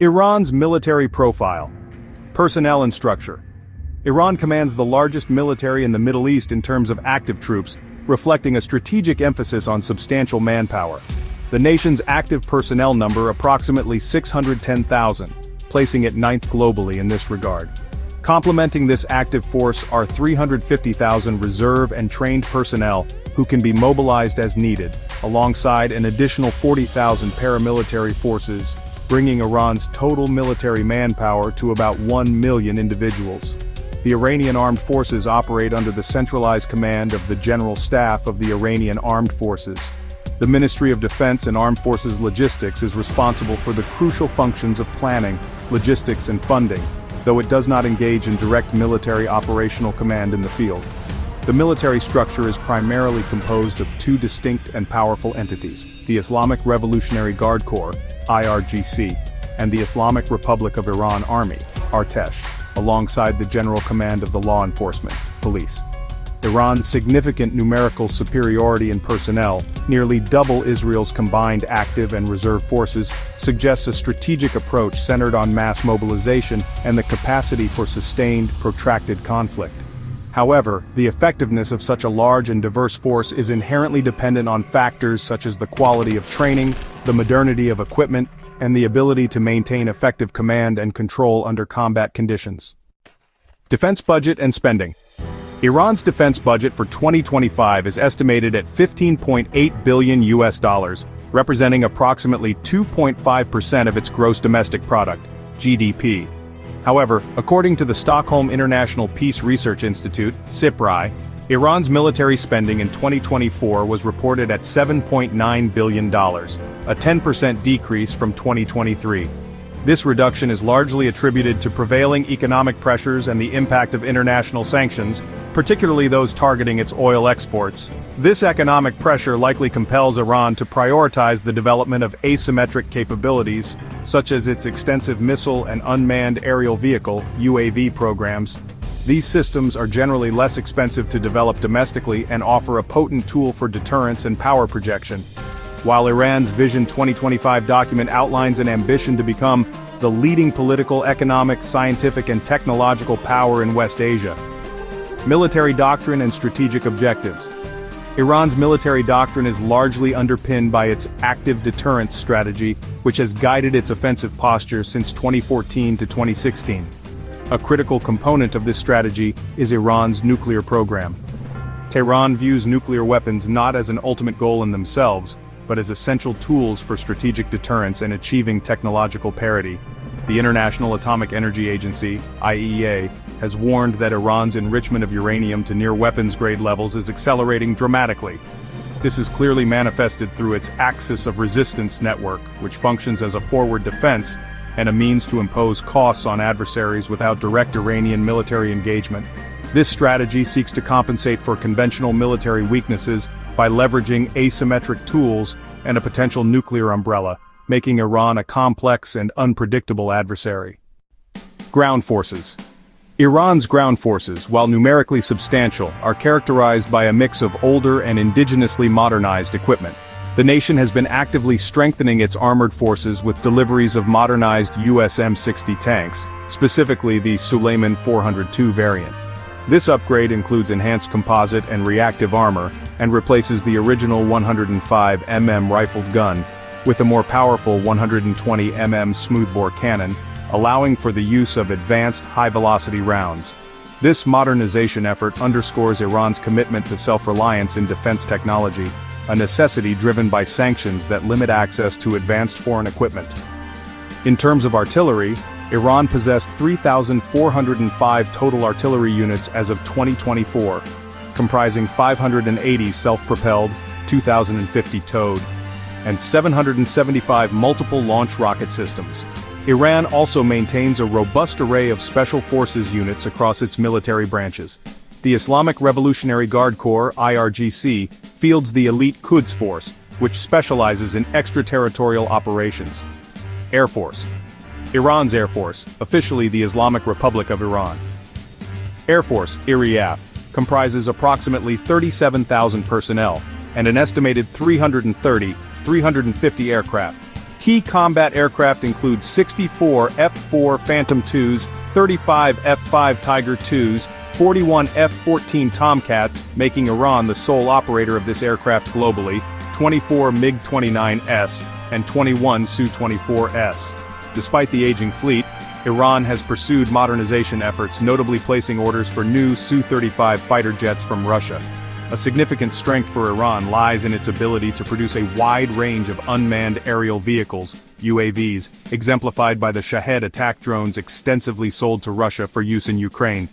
Iran's military profile. Personnel and structure. Iran commands the largest military in the Middle East in terms of active troops, reflecting a strategic emphasis on substantial manpower. The nation's active personnel number approximately 610,000, placing it ninth globally in this regard. Complementing this active force are 350,000 reserve and trained personnel who can be mobilized as needed, alongside an additional 40,000 paramilitary forces, bringing Iran's total military manpower to about 1 million individuals. The Iranian armed forces operate under the centralized command of the General Staff of the Iranian Armed Forces. The Ministry of Defense and Armed Forces Logistics is responsible for the crucial functions of planning, logistics and funding, though it does not engage in direct military operational command in the field. The military structure is primarily composed of two distinct and powerful entities, the Islamic Revolutionary Guard Corps, IRGC, and the Islamic Republic of Iran Army, Artesh, alongside the General Command of the Law Enforcement, Police. Iran's significant numerical superiority in personnel, nearly double Israel's combined active and reserve forces, suggests a strategic approach centered on mass mobilization and the capacity for sustained, protracted conflict. However, the effectiveness of such a large and diverse force is inherently dependent on factors such as the quality of training, the modernity of equipment, and the ability to maintain effective command and control under combat conditions. Defense budget and spending. Iran's defense budget for 2025 is estimated at $15.8 billion, representing approximately 2.5% of its gross domestic product, GDP. However, according to the Stockholm International Peace Research Institute, SIPRI, Iran's military spending in 2024 was reported at $7.9 billion, a 10% decrease from 2023. This reduction is largely attributed to prevailing economic pressures and the impact of international sanctions, particularly those targeting its oil exports. This economic pressure likely compels Iran to prioritize the development of asymmetric capabilities, such as its extensive missile and unmanned aerial vehicle (UAV) programs. These systems are generally less expensive to develop domestically and offer a potent tool for deterrence and power projection. While Iran's Vision 2025 document outlines an ambition to become the leading political, economic, scientific and technological power in West Asia. Military doctrine and strategic objectives. Iran's military doctrine is largely underpinned by its active deterrence strategy, which has guided its offensive posture since 2014 to 2016. A critical component of this strategy is Iran's nuclear program. Tehran views nuclear weapons not as an ultimate goal in themselves, but as essential tools for strategic deterrence and achieving technological parity. The International Atomic Energy Agency, IAEA, has warned that Iran's enrichment of uranium to near weapons-grade levels is accelerating dramatically. This is clearly manifested through its axis of resistance network, which functions as a forward defense and a means to impose costs on adversaries without direct Iranian military engagement. This strategy seeks to compensate for conventional military weaknesses by leveraging asymmetric tools and a potential nuclear umbrella, making Iran a complex and unpredictable adversary. Ground forces. Iran's ground forces, while numerically substantial, are characterized by a mix of older and indigenously modernized equipment. The nation has been actively strengthening its armored forces with deliveries of modernized US M60 tanks, specifically the Suleiman 402 variant. This upgrade includes enhanced composite and reactive armor, and replaces the original 105 mm rifled gun with a more powerful 120 mm smoothbore cannon, allowing for the use of advanced high-velocity rounds. This modernization effort underscores Iran's commitment to self-reliance in defense technology, a necessity driven by sanctions that limit access to advanced foreign equipment. In terms of artillery, Iran possessed 3,405 total artillery units as of 2024, comprising 580 self-propelled, 2,050 towed, and 775 multiple launch rocket systems. Iran also maintains a robust array of special forces units across its military branches. The Islamic Revolutionary Guard Corps, IRGC, fields the elite Quds Force, which specializes in extraterritorial operations. Air Force. Iran's Air Force, officially the Islamic Republic of Iran. Air Force, IRIAF, comprises approximately 37,000 personnel, and an estimated 350 aircraft. Key combat aircraft include 64 F-4 Phantom IIs, 35 F-5 Tiger IIs, 41 F-14 Tomcats, making Iran the sole operator of this aircraft globally, 24 MiG-29S, and 21 Su-24S. Despite the aging fleet, Iran has pursued modernization efforts, notably placing orders for new Su-35 fighter jets from Russia. A significant strength for Iran lies in its ability to produce a wide range of unmanned aerial vehicles, UAVs, exemplified by the Shahed attack drones extensively sold to Russia for use in Ukraine.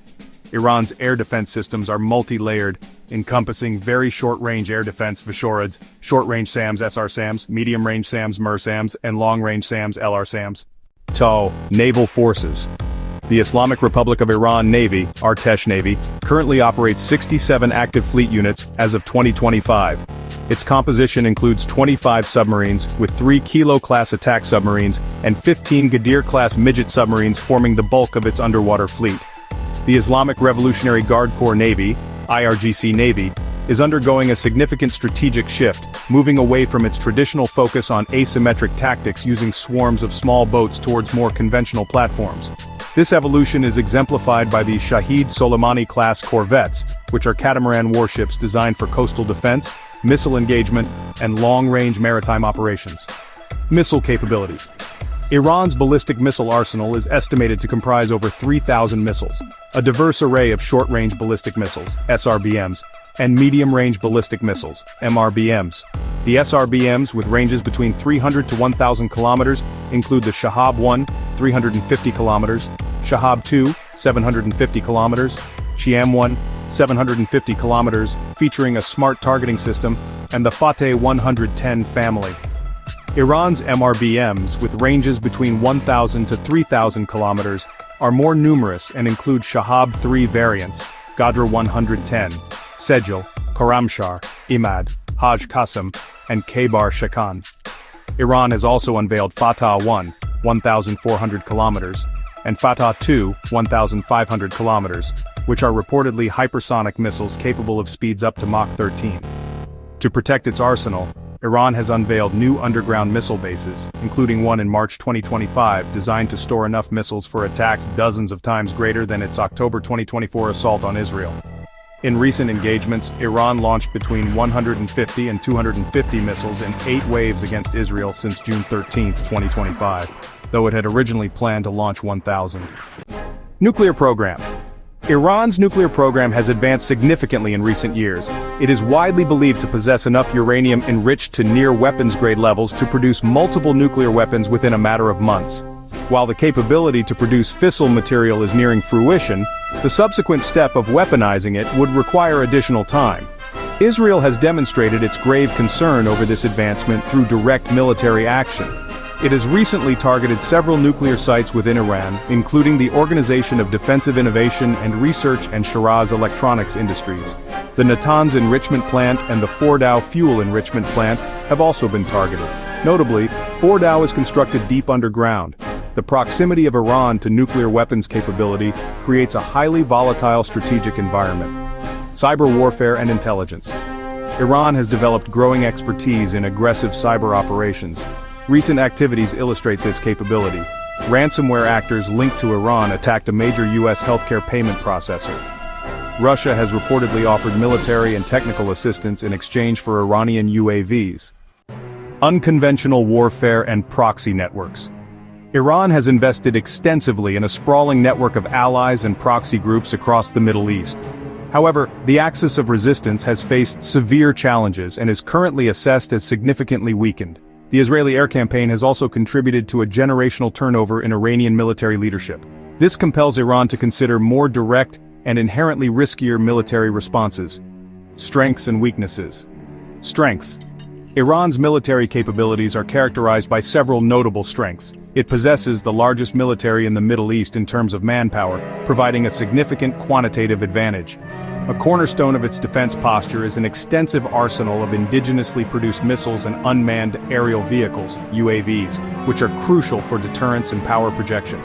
Iran's air defense systems are multi-layered, encompassing very short-range air defense Vishorids, short-range SAMs SR-SAMs, medium-range SAMs MER-SAMs, and long-range SAMs LR-SAMs. Naval forces. The Islamic Republic of Iran Navy, Artesh Navy, currently operates 67 active fleet units as of 2025. Its composition includes 25 submarines, with 3 Kilo-class attack submarines and 15 Ghadir-class midget submarines forming the bulk of its underwater fleet. The Islamic Revolutionary Guard Corps Navy, IRGC Navy, is undergoing a significant strategic shift, moving away from its traditional focus on asymmetric tactics using swarms of small boats towards more conventional platforms. This evolution is exemplified by the Shahid Soleimani-class corvettes, which are catamaran warships designed for coastal defense, missile engagement, and long-range maritime operations. Missile capabilities. Iran's ballistic missile arsenal is estimated to comprise over 3,000 missiles, a diverse array of short-range ballistic missiles, SRBMs, and medium-range ballistic missiles, MRBMs. The SRBMs, with ranges between 300 to 1,000 kilometers, include the Shahab-1, 350 kilometers, Shahab-2, 750 kilometers, Shiam-1, 750 kilometers, featuring a smart targeting system, and the Fateh 110 family. Iran's MRBMs, with ranges between 1,000 to 3,000 kilometers, are more numerous and include Shahab-3 variants, Ghadra 110, Sejil, Khorramshahr, Imad, Haj Qasim, and Khaybar Shakan. Iran has also unveiled Fatah-1, 1,400 kilometers, and Fatah-2, 1,500 kilometers, which are reportedly hypersonic missiles capable of speeds up to Mach 13. To protect its arsenal, Iran has unveiled new underground missile bases, including one in March 2025 designed to store enough missiles for attacks dozens of times greater than its October 2024 assault on Israel. In recent engagements, Iran launched between 150 and 250 missiles in 8 waves against Israel since June 13, 2025, though it had originally planned to launch 1,000. Nuclear program. Iran's nuclear program has advanced significantly in recent years. It is widely believed to possess enough uranium enriched to near weapons-grade levels to produce multiple nuclear weapons within a matter of months. While the capability to produce fissile material is nearing fruition, the subsequent step of weaponizing it would require additional time. Israel has demonstrated its grave concern over this advancement through direct military action. It has recently targeted several nuclear sites within Iran, including the Organization of Defensive Innovation and Research and Shiraz Electronics Industries. The Natanz enrichment plant and the Fordow fuel enrichment plant have also been targeted. Notably, Fordow is constructed deep underground. The proximity of Iran to nuclear weapons capability creates a highly volatile strategic environment. Cyber warfare and intelligence. Iran has developed growing expertise in aggressive cyber operations. Recent activities illustrate this capability. Ransomware actors linked to Iran attacked a major U.S. healthcare payment processor. Russia has reportedly offered military and technical assistance in exchange for Iranian UAVs. Unconventional warfare and proxy networks. Iran has invested extensively in a sprawling network of allies and proxy groups across the Middle East. However, the axis of resistance has faced severe challenges and is currently assessed as significantly weakened. The Israeli air campaign has also contributed to a generational turnover in Iranian military leadership. This compels Iran to consider more direct and inherently riskier military responses. Strengths and weaknesses. Strengths. Iran's military capabilities are characterized by several notable strengths. It possesses the largest military in the Middle East in terms of manpower, providing a significant quantitative advantage. A cornerstone of its defense posture is an extensive arsenal of indigenously produced missiles and unmanned aerial vehicles, UAVs, which are crucial for deterrence and power projection.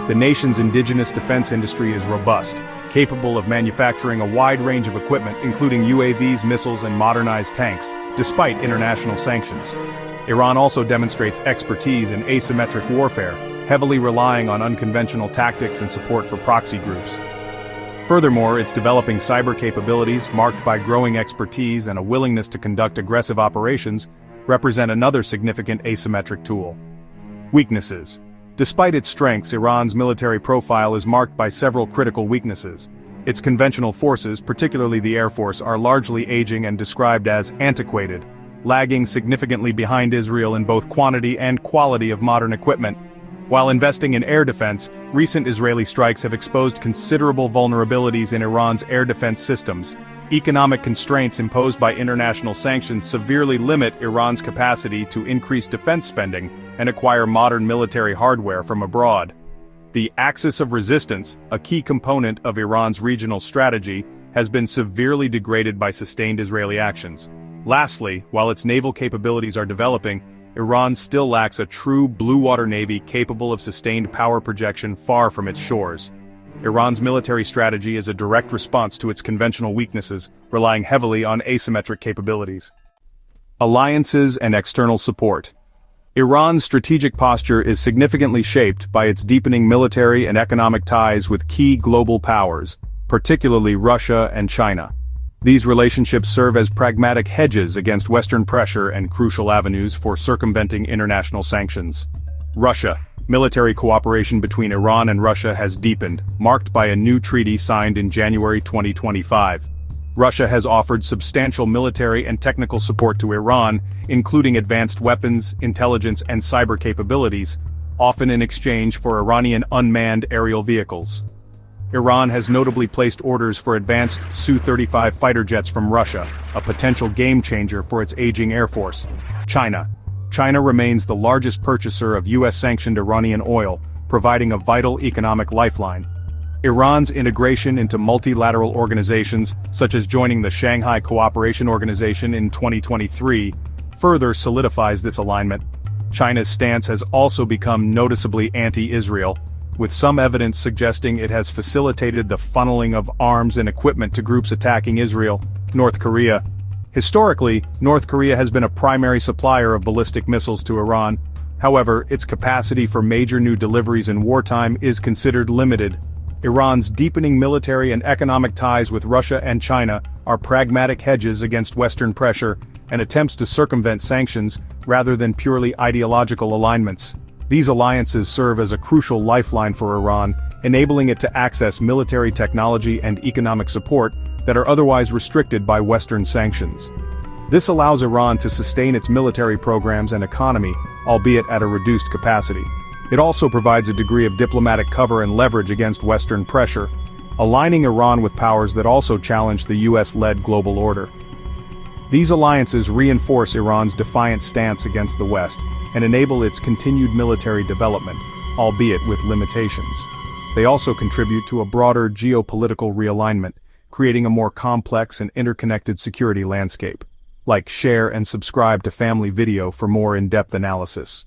The nation's indigenous defense industry is robust, capable of manufacturing a wide range of equipment including UAVs, missiles, and modernized tanks, despite international sanctions. Iran also demonstrates expertise in asymmetric warfare, heavily relying on unconventional tactics and support for proxy groups. Furthermore, its developing cyber capabilities, marked by growing expertise and a willingness to conduct aggressive operations, represent another significant asymmetric tool. Weaknesses. Despite its strengths, Iran's military profile is marked by several critical weaknesses. Its conventional forces, particularly the Air Force, are largely aging and described as antiquated, lagging significantly behind Israel in both quantity and quality of modern equipment. While investing in air defense, recent Israeli strikes have exposed considerable vulnerabilities in Iran's air defense systems. Economic constraints imposed by international sanctions severely limit Iran's capacity to increase defense spending and acquire modern military hardware from abroad. The axis of resistance, a key component of Iran's regional strategy, has been severely degraded by sustained Israeli actions. Lastly, while its naval capabilities are developing, Iran still lacks a true blue-water navy capable of sustained power projection far from its shores. Iran's military strategy is a direct response to its conventional weaknesses, relying heavily on asymmetric capabilities. Alliances and external support. Iran's strategic posture is significantly shaped by its deepening military and economic ties with key global powers, particularly Russia and China. These relationships serve as pragmatic hedges against Western pressure and crucial avenues for circumventing international sanctions. Russia. Military cooperation between Iran and Russia has deepened, marked by a new treaty signed in January 2025. Russia has offered substantial military and technical support to Iran, including advanced weapons, intelligence, and cyber capabilities, often in exchange for Iranian unmanned aerial vehicles. Iran has notably placed orders for advanced Su-35 fighter jets from Russia, a potential game-changer for its aging air force. China. China remains the largest purchaser of US-sanctioned Iranian oil, providing a vital economic lifeline. Iran's integration into multilateral organizations, such as joining the Shanghai Cooperation Organization in 2023, further solidifies this alignment. China's stance has also become noticeably anti-Israel, with some evidence suggesting it has facilitated the funneling of arms and equipment to groups attacking Israel. North Korea. Historically, North Korea has been a primary supplier of ballistic missiles to Iran. However, its capacity for major new deliveries in wartime is considered limited. Iran's deepening military and economic ties with Russia and China are pragmatic hedges against Western pressure and attempts to circumvent sanctions rather than purely ideological alignments. These alliances serve as a crucial lifeline for Iran, enabling it to access military technology and economic support that are otherwise restricted by Western sanctions. This allows Iran to sustain its military programs and economy, albeit at a reduced capacity. It also provides a degree of diplomatic cover and leverage against Western pressure, aligning Iran with powers that also challenge the US-led global order. These alliances reinforce Iran's defiant stance against the West and enable its continued military development, albeit with limitations. They also contribute to a broader geopolitical realignment, creating a more complex and interconnected security landscape. Like, share, and subscribe to Family Video for more in-depth analysis.